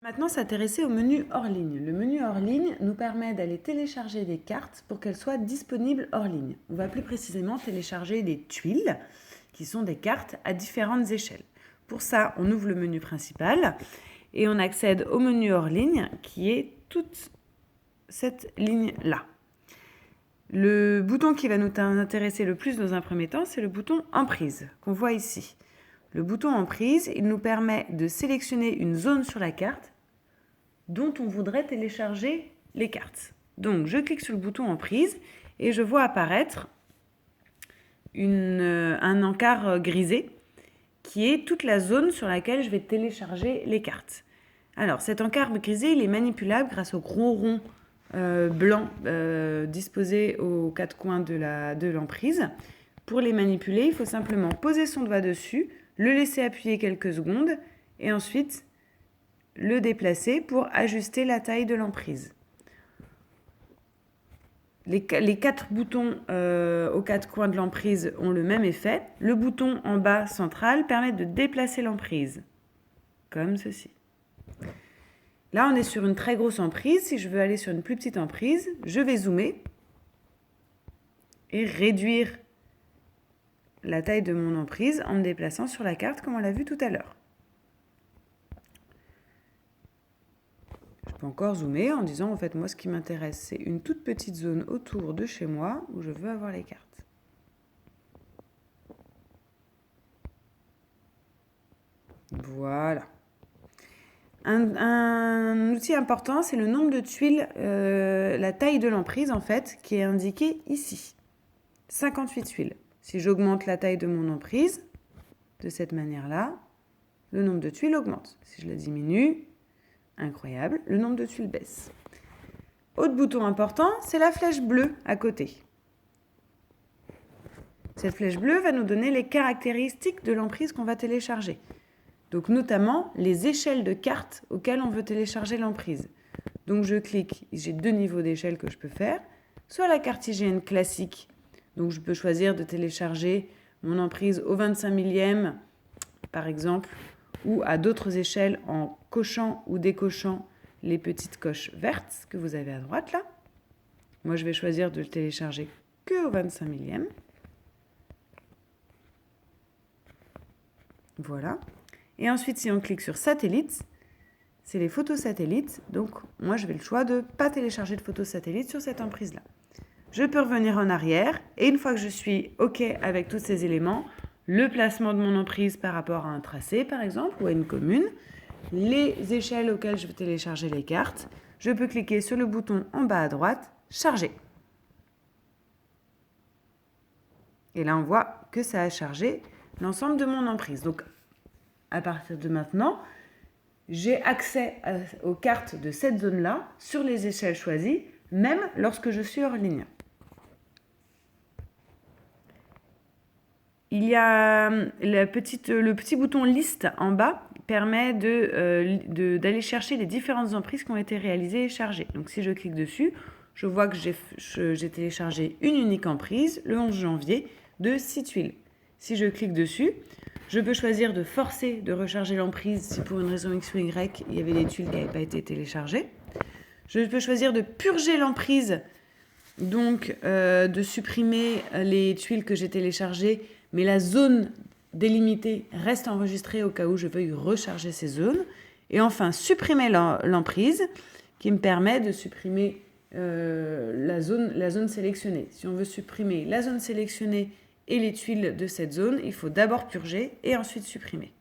Maintenant, s'intéresser au menu hors ligne. Le menu hors ligne nous permet d'aller télécharger des cartes pour qu'elles soient disponibles hors ligne. On va plus précisément télécharger des tuiles, qui sont des cartes à différentes échelles. Pour ça, on ouvre le menu principal et on accède au menu hors ligne, qui est toute cette ligne-là. Le bouton qui va nous intéresser le plus dans un premier temps, c'est le bouton Emprise, qu'on voit ici. Le bouton Emprise, il nous permet de sélectionner une zone sur la carte dont on voudrait télécharger les cartes. Donc, je clique sur le bouton Emprise et je vois apparaître un encart grisé qui est toute la zone sur laquelle je vais télécharger les cartes. Alors, cet encart grisé, il est manipulable grâce au gros rond blanc disposé aux quatre coins de l'emprise. Pour les manipuler, il faut simplement poser son doigt dessus, le laisser appuyer quelques secondes et ensuite le déplacer pour ajuster la taille de l'emprise. Les quatre boutons aux quatre coins de l'emprise ont le même effet. Le bouton en bas central permet de déplacer l'emprise, comme ceci. Là, on est sur une très grosse emprise. Si je veux aller sur une plus petite emprise, je vais zoomer et réduire la taille de mon emprise en me déplaçant sur la carte comme on l'a vu tout à l'heure. Je peux encore zoomer en disant, en fait, moi, ce qui m'intéresse, c'est une toute petite zone autour de chez moi où je veux avoir les cartes. Voilà. Un outil important, c'est le nombre de tuiles, la taille de l'emprise, en fait, qui est indiquée ici. 58 tuiles. Si j'augmente la taille de mon emprise, de cette manière-là, le nombre de tuiles augmente. Si je la diminue, incroyable, le nombre de tuiles baisse. Autre bouton important, c'est la flèche bleue à côté. Cette flèche bleue va nous donner les caractéristiques de l'emprise qu'on va télécharger. Donc notamment les échelles de cartes auxquelles on veut télécharger l'emprise. Donc je clique, j'ai deux niveaux d'échelle que je peux faire. Soit la cartésienne classique, donc je peux choisir de télécharger mon emprise au 25 millième, par exemple, ou à d'autres échelles en cochant ou décochant les petites coches vertes que vous avez à droite là. Moi, je vais choisir de le télécharger que au 25 millième. Voilà. Et ensuite, si on clique sur satellite, c'est les photos satellites. Donc, moi, je vais le choix de ne pas télécharger de photos satellites sur cette emprise-là. Je peux revenir en arrière et une fois que je suis OK avec tous ces éléments, le placement de mon emprise par rapport à un tracé, par exemple, ou à une commune, les échelles auxquelles je veux télécharger les cartes, je peux cliquer sur le bouton en bas à droite, charger. Et là, on voit que ça a chargé l'ensemble de mon emprise. Donc, à partir de maintenant, j'ai accès aux cartes de cette zone-là sur les échelles choisies, même lorsque je suis hors ligne. Il y a le petit bouton liste en bas permet d'aller chercher les différentes emprises qui ont été réalisées et chargées. Donc si je clique dessus, je vois que j'ai téléchargé une unique emprise le 11 janvier de 6 tuiles. Si je clique dessus, je peux choisir de forcer de recharger l'emprise si pour une raison X ou Y, il y avait des tuiles qui n'avaient pas été téléchargées. Je peux choisir de purger l'emprise, donc de supprimer les tuiles que j'ai téléchargées, mais la zone délimitée reste enregistrée au cas où je veuille recharger ces zones. Et enfin, supprimer l'emprise, qui me permet de supprimer la zone sélectionnée. Si on veut supprimer la zone sélectionnée et les tuiles de cette zone, il faut d'abord purger et ensuite supprimer.